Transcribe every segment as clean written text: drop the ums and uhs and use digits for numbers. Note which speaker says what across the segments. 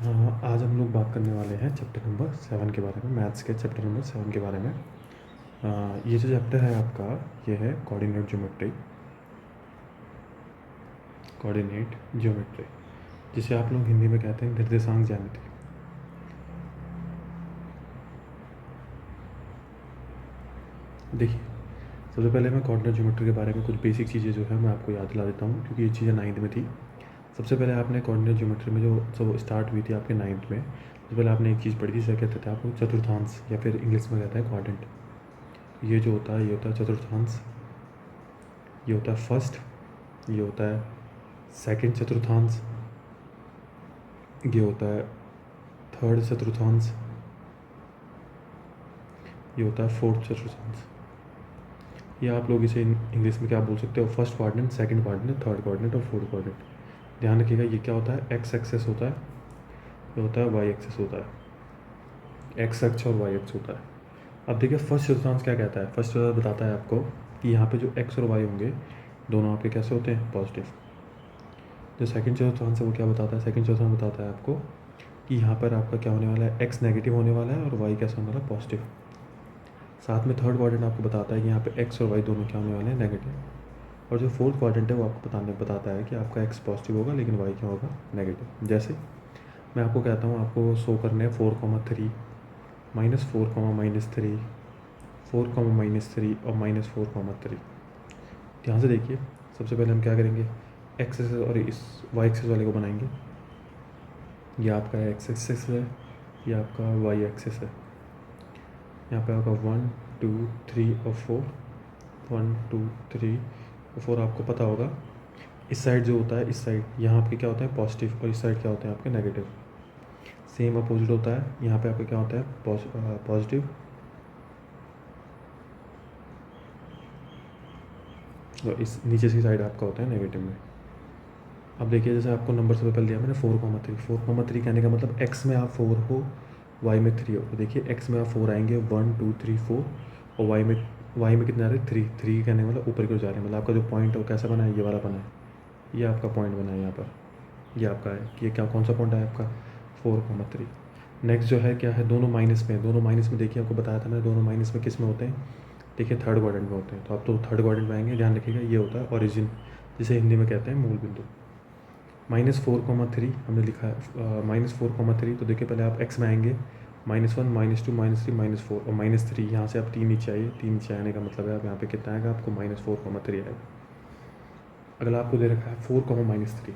Speaker 1: हाँ, आज हम लोग बात करने वाले हैं चैप्टर नंबर 7 के बारे में, मैथ्स के चैप्टर नंबर 7 के बारे में। ये जो चैप्टर है आपका, ये है कोऑर्डिनेट ज्योमेट्री, जिसे आप लोग हिंदी में कहते हैं निर्देशांक ज्यामिति। देखिए, सबसे पहले मैं कोऑर्डिनेट ज्योमेट्री के बारे में कुछ बेसिक चीज़ें जो है मैं आपको याद दिला देता हूँ, क्योंकि ये चीज़ें 9th में थी। सबसे पहले आपने कोऑर्डिनेट ज्योमेट्री में जो स्टार्ट हुई थी आपके 9th में, सबसे पहले आपने एक चीज़ पढ़ी थी, जिसे कहते थे आपको चतुर्थांश, या फिर इंग्लिश में कहते हैं क्वाड्रेंट। ये जो होता है, ये होता है चतुर्थांश, ये होता है फर्स्ट, ये होता है सेकंड चतुर्थांश, ये होता है थर्ड चतुर्थांश, ये होता है फोर्थ चतुर्थांश। ये आप लोग इसे इंग्लिश में क्या बोल सकते हो, first quadrant, second quadrant, third quadrant और फोर्थ क्वाड्रेंट। ध्यान रखिएगा, ये क्या होता है, एक्स एक्सेस होता है, ये होता है वाई एक्सेस होता है, एक्स अक्ष और वाई अक्ष होता है। अब देखिए फर्स्ट चतुर्थांश क्या कहता है, फर्स्ट बताता है आपको कि यहाँ पे जो एक्स और वाई होंगे दोनों आपके कैसे होते हैं, पॉजिटिव। जो सेकंड चतुर्थांश है वो क्या बताता है, सेकंड चतुर्थांश बताता है आपको कि यहाँ पर आपका क्या होने वाला है, एक्स नेगेटिव होने वाला है और वाई कैसा होने वाला है, पॉजिटिव। साथ में थर्ड क्वाड्रेंट आपको बताता है कि यहाँ पे एक्स और वाई दोनों क्या होने वाले हैं, नेगेटिव। और जो फोर्थ क्वाड्रेंट है वो आपको बताता है कि आपका एक्स पॉजिटिव होगा लेकिन वाई क्या होगा, नेगेटिव। जैसे मैं आपको कहता हूँ, आपको शो करने हैं 4,3, -4, -3, 4, -3 और -4, 3। ध्यान से देखिए, सबसे पहले हम क्या करेंगे, एक्स एक्सेस और इस वाई एक्सेस वाले को बनाएंगे। ये आपका एक्स एक्सेस है, ये आपका वाई एक्सेस है। यहाँ पे आपका 1, 2, 3 और 4, 1, 2, 3 और 4 आपको पता होगा। इस साइड जो होता है, इस साइड यहाँ आपके क्या होता है, पॉजिटिव, और इस साइड क्या होता है आपके, नेगेटिव। सेम अपोजिट होता है, यहाँ पे आपका क्या होता है, पॉजिटिव, और इस नीचे की साइड आपका होता है नेगेटिव में। अब देखिए, जैसे आपको नंबर सबसे पहले दिया मैंने 4,3, 4,3 कहने का मतलब एक्स में आप 4 हो, वाई में 3 हो। तो देखिए एक्स में आप 4 आएंगे, 1, 2, 3, 4, और वाई में कितने आ रहे हैं, 3, 3 कहने का मतलब ऊपर की ओर जा रहे हैं। मतलब आपका जो पॉइंट है वो कैसा बना है, ये वाला बना है, ये आपका पॉइंट बना है यहाँ पर, ये आपका है। ये क्या, कौन सा पॉइंट है आपका, 4,3। नेक्स्ट जो है क्या है, दोनों माइनस में, दोनों माइनस में देखिए, आपको बताया था मैंने, दोनों माइनस में किस में होते हैं, देखिए थर्ड क्वाड्रेंट में होते हैं। तो आप तो थर्ड क्वाड्रेंट में आएंगे, ध्यान रखिएगा, ये होता है ओरिजिन, जिसे हिंदी में कहते हैं मूल बिंदु। -4,3 हमने लिखा है, -4,3। तो देखिए पहले आप एक्स में आएंगे, -1, -2, -3, -4 और -3। यहाँ से आप 3 नीचे आइए, 3 नीचे आने का मतलब है आप यहाँ पे कितना आएगा आपको, -4,3 आएगा। अगला आपको दे रखा है 4, -3।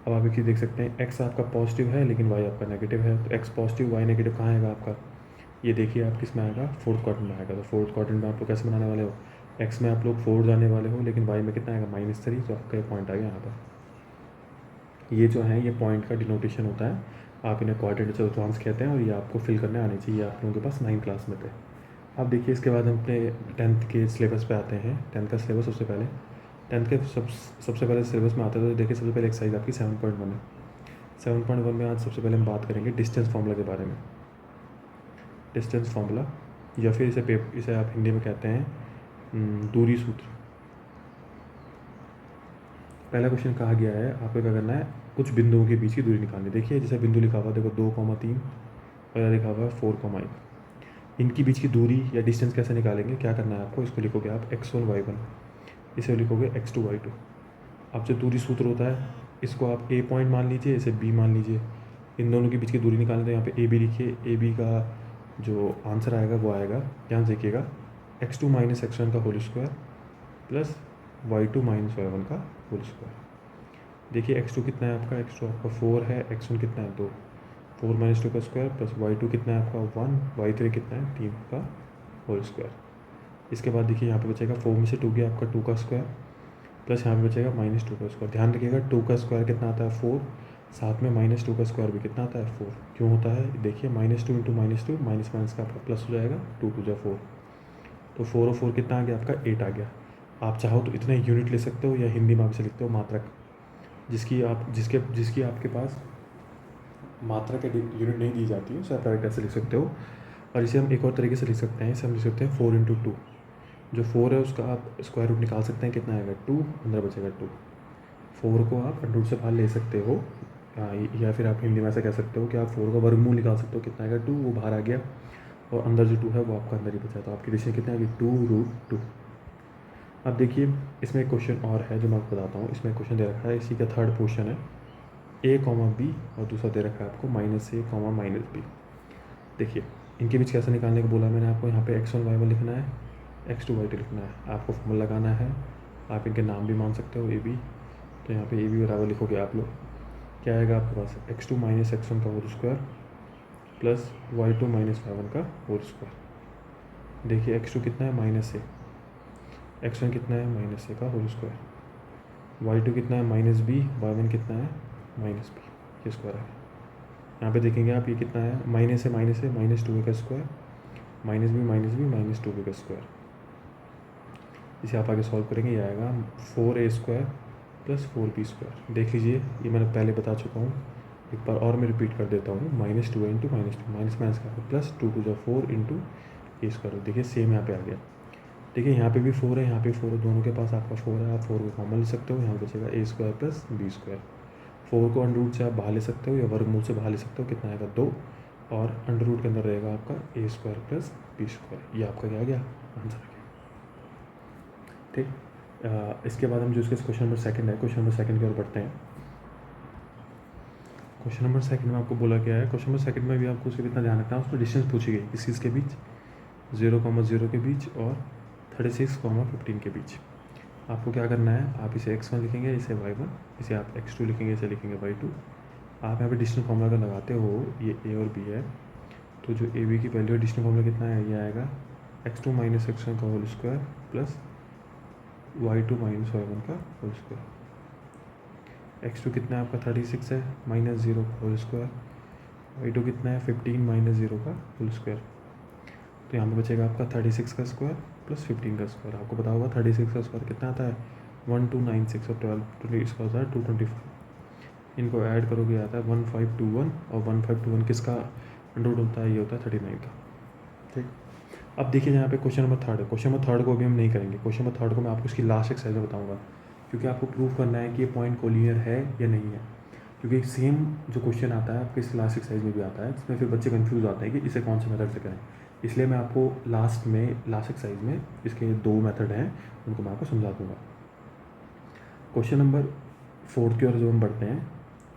Speaker 1: अब आप एक चीज़ देख सकते हैं, एक्स आपका पॉजिटिव है लेकिन वाई आपका नेगेटिव है। तो एक्स पॉजिटिव, वाई नेगेटिव कहाँ आएगा आपका, ये देखिए आप किस में आएगा, फोर्थ क्वाड्रेंट में आएगा। तो फोर्थ क्वाड्रेंट में आप लोग कैसे बनाने वाले हो, एक्स में आप लोग 4 जाने वाले हो लेकिन वाई में कितना आएगा, -3। तो आपका ये पॉइंट आ गया यहाँ पर। ये जो है, ये पॉइंट का डिनोटेशन होता है, आप इन्हें क्वाड्रेंट चतुर्थांश कहते हैं, और ये आपको फिल करने आने चाहिए, आप लोगों के पास 9th क्लास में थे। अब देखिए, इसके बाद हम अपने 10th के सिलेबस पे आते हैं। 10th का सिलेबस सबसे पहले, 10th के सबसे पहले सिलेबस में आते हैं। तो देखिए सबसे पहले एक्सरसाइज आपकी 7.1 है। 7.1 में आज सबसे पहले हम बात करेंगे डिस्टेंस फार्मूला के बारे में। डिस्टेंस फार्मूला, या फिर इसे आप हिंदी में कहते हैं दूरी सूत्र। पहला क्वेश्चन कहा गया है, आपको क्या करना है, कुछ बिंदुओं के बीच की दूरी निकालनी। देखिए जैसे बिंदु लिखा हुआ, देखो 2,3 और यहाँ लिखा हुआ है 4,1। इनकी बीच की दूरी या डिस्टेंस कैसे निकालेंगे, क्या करना है आपको, इसको लिखोगे आप x1 y1, इसे लिखोगे x2 y2। अब जो दूरी सूत्र होता है, इसको आप a पॉइंट मान लीजिए, इसे b मान लीजिए। इन दोनों के बीच की दूरी निकालने, तो यहाँ पे AB लिखिए। AB का जो आंसर आएगा वो आएगा, ध्यान से देखिएगा, x2 - x1 का whole square plus y2 - y1 का होल स्क्वायर। देखिए x2 कितना है आपका, x2 आपका 4 है, x1 कितना है 2, 4 - 2 का स्क्वायर प्लस y2 कितना है आपका 1, y3 कितना है 3 का होल स्क्वायर। इसके बाद देखिए यहाँ पे बचेगा 4 में से 2 गया आपका 2 का स्क्वायर, प्लस यहाँ पे बचेगा -2 का स्क्वायर। ध्यान रखिएगा 2 का स्क्वायर कितना आता है 4, साथ में -2 का स्क्वायर भी कितना आता है 4। क्यों होता है, देखिए -2 × -2, माइनस माइनस का आपका प्लस हो जाएगा, 2 × 2 = 4। तो 4 और 4 कितना आ गया आपका 8 आ गया। आप चाहो तो इतने यूनिट ले सकते हो, या हिंदी में आप इसे लिखते हो मात्रक, जिसकी आपके पास मात्रा के यूनिट नहीं दी जाती है, उसे आप डायरेक्ट ऐसे लिख सकते हो। और इसे हम एक और तरीके से लिख सकते हैं, इसे हम लिख सकते हैं 4 × 2। जो 4 है उसका आप स्क्वायर रूट निकाल सकते हैं, कितना आएगा 2, अंदर बचेगा 2। 4 को आप अंडर रूट से बाहर ले सकते हो, या फिर आप हिंदी में ऐसा कह सकते हो कि आप 4 का वर्गमूल निकाल सकते हो, कितना आएगा 2, वो बाहर आ गया और अंदर जो 2 है वो आपका अंदर ही बचा, तो आपकी डिसीजन कितना आएगी 2√2। अब देखिए इसमें एक क्वेश्चन और है जो मैं आपको बताता हूँ। इसमें क्वेश्चन दे रखा है, इसी का थर्ड पोर्शन है, a, b और दूसरा दे रखा है आपको -a, -b। देखिए इनके बीच कैसे निकालने को बोला मैंने आपको, यहाँ पे x1 y1 लिखना है, x2 y2 लिखना है, आपको फॉर्मूला लगाना है। आप इनके नाम भी मान सकते हो a b, तो यहाँ पे a b बराबर लिखोगे आप लोग, क्या आएगा आपके पास x2 - x1 का whole square plus y2 - y1 का होल स्क्वायर। देखिए x2 कितना है -a, x1 कितना है -a का होल स्क्वायर, y2 कितना है -b, y1 कितना है -b, ये स्क्वायर है। यहाँ पे देखेंगे आप ये कितना है, -a -2a का स्क्वायर -b -2b का स्क्वायर। इसे आप आगे सॉल्व करेंगे, ये आएगा 4a square plus 4b square. देख लीजिए ये मैंने पहले बता चुका हूँ, एक बार और मैं रिपीट कर देता हूँ, -2a इंटू -2 माइनस का प्लस 2 2 4 इंटू ए स्क्वायर। देखिए सेम यहाँ पे आ गया। देखिए यहाँ पे भी 4 है, यहाँ पे 4 है, दोनों के पास आपका 4 है, आप 4 को कॉमन ले सकते हो, यहाँ बचेगा a square plus b square. 4 को अंडर रूट से आप बाहर ले सकते हो या वर्गमूल से बाहर ले सकते हो, कितना आएगा 2, और अंडर रूट के अंदर रहेगा आपका a square plus b square. ये आपका क्या आ गया आंसर आ गया। ठीक, इसके बाद हम जो इसके क्वेश्चन नंबर सेकंड है, क्वेश्चन नंबर सेकंड की ओर बढ़ते हैं। क्वेश्चन नंबर सेकंड में आपको बोला गया है, क्वेश्चन नंबर सेकंड में भी आपको उसके इतना ध्यान रखना है, उसमें डिस्टेंस पूछी गई किस चीज़ के बीच, 0,0 के बीच और 36,15 के बीच। आपको क्या करना है, आप इसे x1 लिखेंगे, इसे y1, इसे आप x2 लिखेंगे, इसे लिखेंगे y2। आप यहाँ पे डिस्टेंस फार्मूला अगर लगाते हो, ये a और b है, तो जो a b की वैल्यू है डिस्टेंस फार्मूला कितना है, ये आएगा x2 - x1 का whole square plus y2 - y1 का होल स्क्वायर। x2 कितना है आपका 36 है, -0 का होल स्क्वायर, y2 कितना है 15 - 0 का होल स्क्वायर। तो यहाँ पे बचेगा आपका 36 का स्क्वायर प्लस 15 का स्क्वायर। आपको पता होगा 36 का स्क्वायर कितना आता है 1296 और 12 इसका होता है 225। इनको ऐड करोगे आता है 1521 और 1521 किसका अंडर रूट होता है, ये होता है 39 का। ठीक, अब देखिए यहाँ पे क्वेश्चन नंबर थर्ड है। क्वेश्चन नंबर थर्ड को अभी हम नहीं करेंगे, क्वेश्चन नंबर थर्ड को मैं आपको इसकी लास्ट एक्सरसाइज में बताऊँगा, क्योंकि आपको प्रूव करना है कि ये पॉइंट कोलिनियर है या नहीं है। क्योंकि सेम जो क्वेश्चन आता है आपके इस लास्ट एक्सरसाइज में भी आता है, जिसमें फिर बच्चे कंफ्यूज आते हैं कि इसे कौन से मेथड से करें। इसलिए मैं आपको लास्ट एक्सरसाइज में इसके 2 मेथड हैं, उनको मैं आपको समझा दूंगा। क्वेश्चन नंबर 4 की ओर जो हम बढ़ते हैं,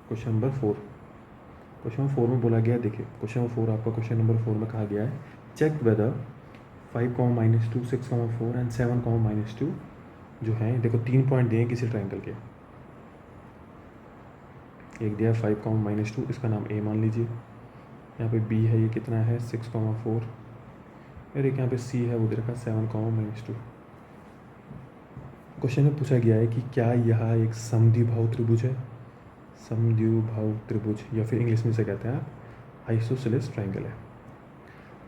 Speaker 1: क्वेश्चन नंबर 4 में बोला गया, देखिए क्वेश्चन नंबर 4 आपका, क्वेश्चन नंबर 4 में कहा गया है चेक वेदर 5, -2, 6, 4 एंड 7, -2 जो है, देखो 3 पॉइंट दिए किसी ट्रायंगल के। एक दिया 5, -2, इसका नाम ए मान लीजिए। यहाँ पे बी है, ये कितना है 6, 4, और एक यहाँ पे सी है, वो दे रखा 7, -2। क्वेश्चन में पूछा गया है कि क्या यह एक समद्विबाहु त्रिभुज है, समद्विबाहु त्रिभुज, या फिर इंग्लिश में इसे कहते हैं आप आइसोसेलेस ट्रायंगल है।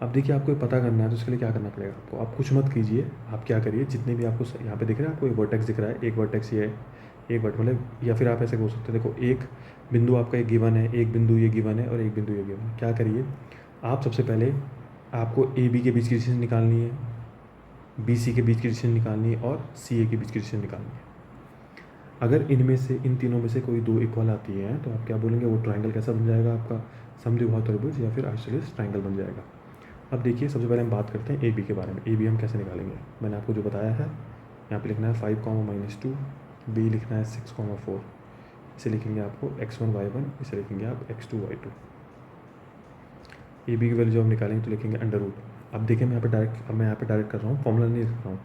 Speaker 1: अब देखिए आपको पता करना है, तो उसके लिए क्या करना पड़ेगा आपको, आप कुछ मत कीजिए, आप क्या करिए, जितने भी आपको यहाँ पे दिख रहा है, आपको एक वर्टेक्स दिख रहा है, एक वर्टेक्स ये है, एक वर्ट मतलब, या फिर आप ऐसे बोल सकते हैं, देखो एक बिंदु आपका एक गिवन है, एक बिंदु ये गिवन है और एक बिंदु ये गिवन है। क्या करिए आप, सबसे पहले आपको ए बी के बीच की डिस्टेंस निकालनी है, बी सी के बीच की डिस्टेंस निकालनी है और सी ए के बीच की डिस्टेंस निकालनी है। अगर इनमें से, इन तीनों में से कोई 2 इक्वल आती है, तो आप क्या बोलेंगे, वो ट्रायंगल कैसा बन जाएगा आपका, समद्विबाहु त्रिभुज या फिर आइसोसेलेस ट्रायंगल बन जाएगा। अब देखिए सबसे पहले हम बात करते हैं ए बी के बारे में। ए बी हम कैसे निकालेंगे, मैंने आपको जो बताया है, यहाँ पे लिखना है 5, -2, बी लिखना है 6, 4, इसे लिखेंगे आपको x1 y1, इसे लिखेंगे आप x2 y2। ए बी की वैल्यू जो हम निकालेंगे तो लिखेंगे अंडर रूट। अब देखिए मैं यहाँ पे डायरेक्ट कर रहा हूँ, फॉर्मूला नहीं लिख रहा हूँ।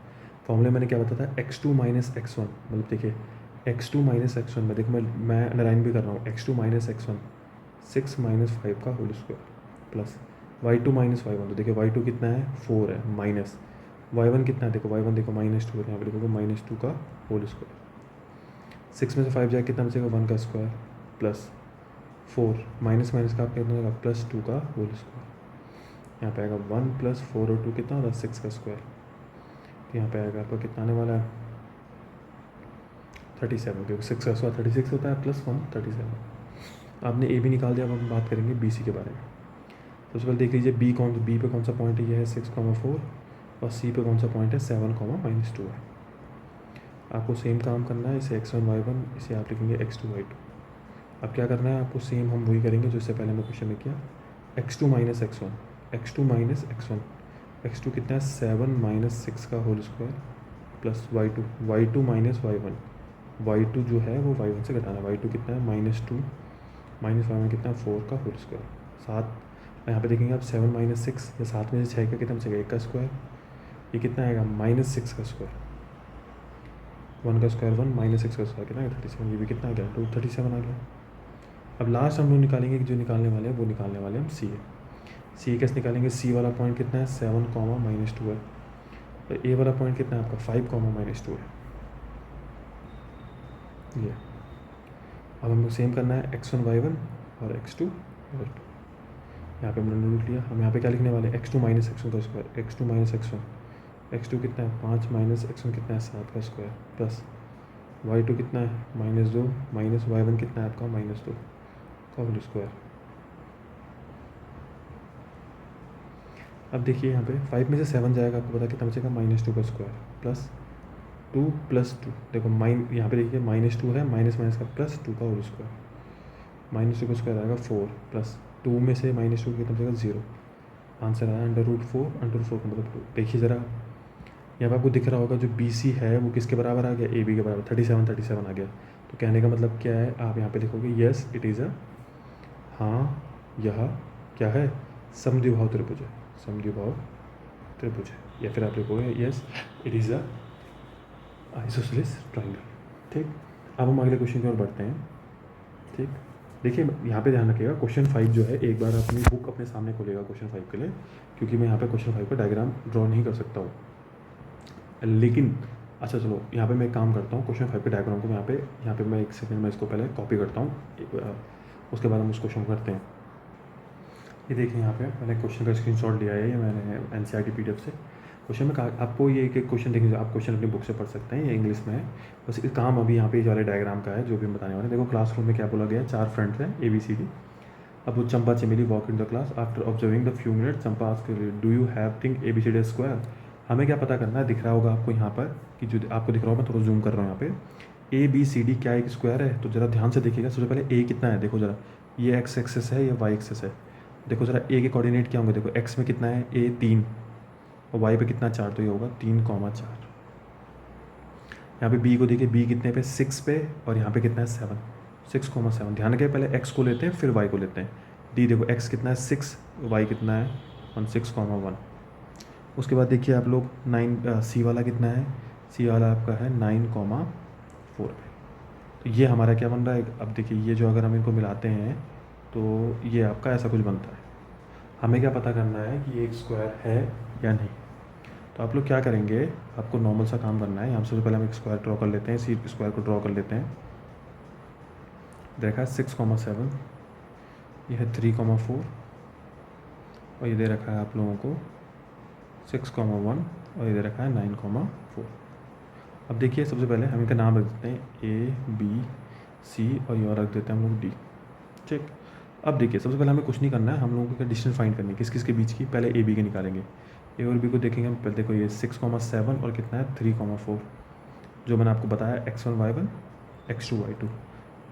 Speaker 1: फॉर्मूले मैंने क्या बताया था, x2 - x1, मतलब देखिए x2 - x1 में, देखो मैं अंडरलाइन भी कर रहा हूँ, x2 - x1 6 - 5 का whole square plus y2 - y1, तो देखिए y2 कितना है 4 है, माइनस y1 कितना है, देखो y1 देखो -2 है, यहाँ पे देखो -2 का होल स्क्वायर। 6 में से 5 जाए कितना बचेगा 1 का स्क्वायर प्लस 4 माइनस का आप कितना होगा +2 का होल स्क्वायर। यहाँ पे आएगा 1 + 4 और 2 कितना होगा 6 का स्क्वायर। तो यहाँ पे आएगा आपका कितना आने वाला है 37, क्योंकि 6 का स्क्वायर 36 होता है, +1 37। आपने ए बी निकाल दिया। अब हम बात करेंगे बी सी के बारे में। सबसे पहले देख लीजिए बी पे कौन सा पॉइंट है, ये है 6, 4, और सी पे कौन सा पॉइंट है 7, -2 है। आपको सेम काम करना है, इसे x1 y1, इसे आप लिखेंगे x2 y2। अब क्या करना है आपको, सेम हम वही करेंगे जो इससे पहले हमने क्वेश्चन में किया, x2 minus x one, x two minus x one, x two कितना है 7 माइनस 6 का whole square plus y two minus y one, y two जो है वो वाई वन से घटाना, वाई टू कितना है -2 माइनस वाई वन कितना है 4 का होल स्क्वायर, सात यहाँ पे देखेंगे आप 7 माइनस 6 या 7 में से 6 का कितना बचेगा 1 का स्क्वायर, ये कितना आएगा -6 का स्क्वायर, 1 का स्क्वायर 1 -6 का स्क्वायर कितना है 37, ये भी कितना आ गया 237 आ गया। अब लास्ट हम लोग निकालेंगे कि जो निकालने वाले हैं वो निकालने वाले हम सी है, सी कैसे निकालेंगे, सी वाला पॉइंट कितना है 7 -2 है, और ए वाला पॉइंट कितना है आपका 5 -2 है, ये। अब हम लोग सेम करना है x1 y1 और x2 y2, यहाँ पे हमने रूट लिया, हम यहाँ पे क्या लिखने वाले हैं x2 माइनस एक्स वन का स्क्वायर, x2 माइनस x1 कितना है 5 माइनस x1 कितना है 7 का स्क्वायर प्लस y2 कितना है -2 माइनस y1 कितना है आपका -2 का होल स्क्वायर। अब देखिए यहाँ पे 5 में से 7 जाएगा, आपको पता कितना बचेगा -2 का स्क्वायर प्लस 2 प्लस 2, देखो यहाँ पे देखिए -2 है, माइनस माइनस का प्लस 2 का होल स्क्वायर, -2 का स्क्वायर आएगा 4 प्लस 2 में से -2 कितना बचेगा 0, आंसर आया √4, √4 का मतलब 2। देखिए ज़रा यहाँ पर आपको दिख रहा होगा जो BC है वो किसके बराबर आ गया, AB के बराबर 37 आ गया। तो कहने का मतलब क्या है, आप यहाँ पे लिखोगे यस इट इज़ अ, हाँ यह क्या है समद्विबाहु त्रिभुज है, समद्विबाहु त्रिभुज है, या फिर आप लिखोगे yes it is a isosceles triangle. ठीक, अब हम अगले क्वेश्चन की ओर बढ़ते हैं। ठीक, देखिए यहाँ पे ध्यान रखिएगा, क्वेश्चन 5 जो है एक बार अपनी बुक अपने सामने खोलेगा क्वेश्चन 5 के लिए, क्योंकि मैं यहाँ पे क्वेश्चन 5 का डायग्राम ड्रॉ नहीं कर सकता हूँ, लेकिन अच्छा चलो यहाँ पे मैं एक काम करता हूँ, क्वेश्चन 5 के डायग्राम को यहाँ पे मैं 1 सेकंड में इसको पहले कॉपी करता हूँ, उसके बाद हम उस क्वेश्चन करते हैं। ये देखिए यहाँ पे मैंने क्वेश्चन का स्क्रीनशॉट लिया है, ये मैंने NCERT PDF से। क्वेश्चन में आपको ये एक क्वेश्चन देखिए, आप क्वेश्चन अपनी बुक से पढ़ सकते हैं, ये इंग्लिश में है, बस इस काम अभी यहाँ पे इस वाले डायग्राम का है जो भी हम बताने वाले हैं। देखो क्लासरूम में क्या बोला गया है, 4 फ्रेंड्स हैं ABCD। अब वो चंपा चमेली walk in the class after observing the few minute, Champa asked do you have think ABCD square. हमें क्या पता करना है, दिख रहा होगा आपको यहाँ पर कि जो आपको दिख रहा होगा, मैं थोड़ा जूम कर रहा हूँ यहाँ पे, ABCD क्या एक स्क्वायर है, तो ज़रा ध्यान से देखिएगा। सबसे पहले A कितना है, देखो ज़रा, ये x एक्सेस है, ये y एक्सेस है, देखो ज़रा A के कोऑर्डिनेट क्या होंगे, देखो x में कितना है A 3 और y पे कितना 4, तो ये होगा 3,4। यहाँ पे B को देखिए, B कितने पे 6 पे, और यहाँ पे कितना है 7, 6,7। ध्यान रखिए पहले x को लेते हैं फिर y को लेते हैं। D देखो x कितना है 6, y कितना है 6,1। उसके बाद देखिए आप लोग 9 C वाला कितना है, C वाला आपका है 9,4 पे। तो ये हमारा क्या बन रहा है, अब देखिए ये जो अगर हम इनको मिलाते हैं तो ये आपका ऐसा कुछ बनता है। हमें क्या पता करना है कि ये एक स्क्वायर है या नहीं। तो आप लोग क्या करेंगे, आपको नॉर्मल सा काम करना है। यहाँ सबसे पहले हम एक स्क्वायर ड्रॉ कर लेते हैं, इसी स्क्वायर को ड्रॉ कर लेते हैं। देखा है 6,7, ये है 3,4, और ये दे रखा है आप लोगों को 6,1, और ये दे रखा है 9,4। अब देखिए सबसे पहले हम इनका नाम रख देते हैं ABC, और ये रख देते हैं हम लोग D। ठीक, अब देखिए सबसे पहले हमें कुछ नहीं करना है, हम लोगों को डिस्टेंस फाइंड करनी है किस किस के बीच की। पहले AB के निकालेंगे, A और B को देखेंगे हम। पहले देखो ये 6,7 और कितना है 3,4, जो मैंने आपको बताया x1 y1 x2 y2।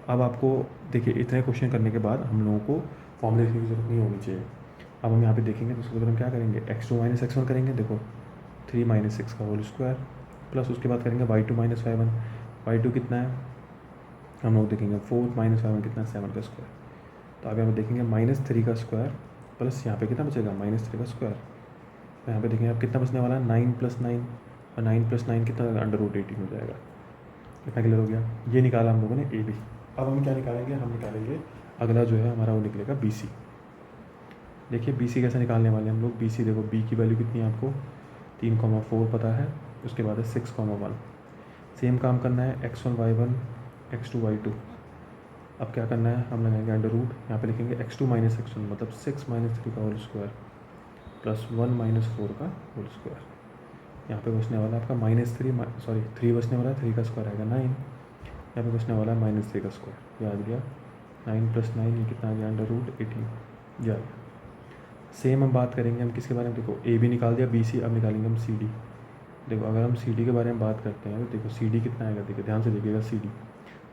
Speaker 1: अब आपको देखिए इतने क्वेश्चन करने के बाद हम लोगों को फॉर्मूले लिखने की जरूरत नहीं होनी चाहिए। अब हम यहाँ पे देखेंगे तो उसके बाद हम क्या करेंगे, x2 माइनस x1 करेंगे, देखो 3 - 6 का होल स्क्वायर, प्लस उसके बाद करेंगे y2 माइनस y1, y2 कितना है हम लोग देखेंगे 4 - y1 कितना है 7 का स्क्वायर। तो अब यहाँ पे देखेंगे -3 का स्क्वायर प्लस यहाँ पे कितना बचेगा -3 का स्क्वायर। तो यहाँ पे देखेंगे आप कितना बचने वाला है 9 + 9, और 9 + 9 कितना √18 हो जाएगा। कितना क्लियर हो गया, ये निकाला हम लोगों ने AB। अब हम क्या निकालेंगे, हम निकालेंगे अगला जो है हमारा वो निकलेगा BC। देखिए BC कैसे निकालने वाले हैं हम लोग। BC देखो, B की वैल्यू कितनी है आपको 3,4 पता है, उसके बाद है 6,1। सेम काम करना है x1 y1 x2 y2। अब क्या करना है, हम लगाएंगे अंडर रूट, यहाँ पे लिखेंगे x2 माइनस x1 मतलब 6 - 3 का होल स्क्वायर प्लस 1 - 4 का होल स्क्वायर। यहाँ पे बचने वाला है आपका -3 बचने वाला है, 3 का स्क्वायर आएगा 9, यहाँ पे बचने वाला है -3 का स्क्वायर। याद गया 9 + 9 ये कितना आ गया √18, याद। सेम हम बात करेंगे हम किसके बारे में, देखो AB निकाल दिया, BC, अब निकालेंगे हम CD। देखो अगर हम CD के बारे में बात करते हैं तो देखो CD कितना आएगा, देखिए ध्यान से देखिएगा CD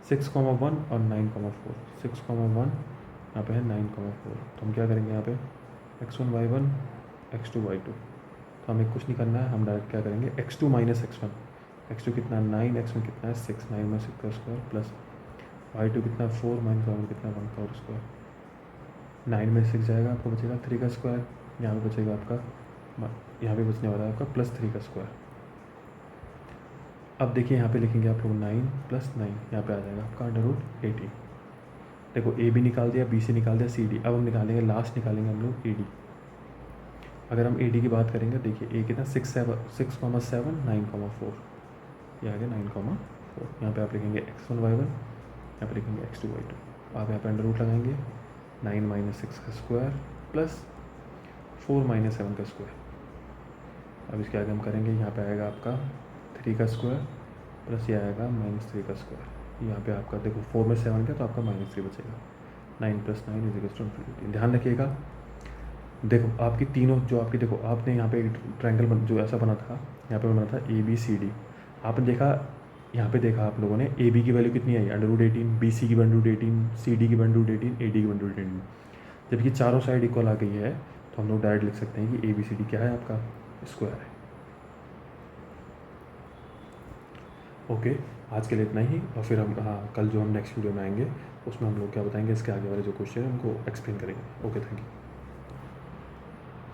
Speaker 1: 6,1 और 9,4, 6,1 यहाँ पे है 9,4, तो हम क्या करेंगे यहाँ पे x1 y1 x2 y2, तो हमें कुछ नहीं करना है, हम डायरेक्ट क्या करेंगे x2 माइनस x1, x2 कितना है 9, x1 कितना है 6, 9 में 6 का स्क्वायर प्लस y2 कितना है 4 माइनस y1 कितना है 1 का स्क्वायर, 9 में 6 जाएगा, आपको बचेगा 3 का स्क्वायर, यहाँ पे बचेगा आपका, यहाँ पे बचने वाला है आपका प्लस 3 का स्क्वायर। अब देखिए यहाँ पे लिखेंगे आप लोग 9 प्लस 9, यहाँ पे आ जाएगा आपका √18। देखो ए भी निकाल दिया, बी से निकाल दिया सी डी, अब हम निकालेंगे लास्ट निकालेंगे हम लोग ए डी। अगर हम ए डी की बात करेंगे देखिए ए कितना 6,7 9,4, ये आ गया 9,4। यहाँ पे आप लिखेंगे x1 y1, यहाँ पे लिखेंगे x2 y2, आप यहाँ पे अंडर रूट लगाएंगे 9 माइनस 6 का स्क्वायर प्लस 4 माइनस 7 का स्क्वायर। अब इसके आगे हम करेंगे, यहाँ पे आएगा आपका 3 का स्क्वायर प्लस ये आएगा -3 का स्क्वायर। यहाँ पे आपका देखो 4 में 7 का तो आपका -3 बचेगा। 9 + 9 = 15। ध्यान रखिएगा, देखो आपकी तीनों जो आपकी, देखो आपने यहाँ पे ट्रायंगल जो ऐसा बना था, यहाँ पे बना था ABCD, आपने देखा यहाँ पे देखा आप लोगों ने AB की वैल्यू कितनी आई √18, BC की √18, CD की √18, AD की √18। जब ये चारों साइड इक्वल आ गई है तो हम लोग डायरेक्ट लिख सकते हैं कि ABCD क्या है आपका स्क्वायर है। ओके, आज के लिए इतना ही, और फिर हम कल जो हम नेक्स्ट वीडियो में आएंगे उसमें हम लोग क्या बताएंगे, इसके आगे वाले जो क्वेश्चन है उनको एक्सप्लेन करेंगे। Okay, thank you.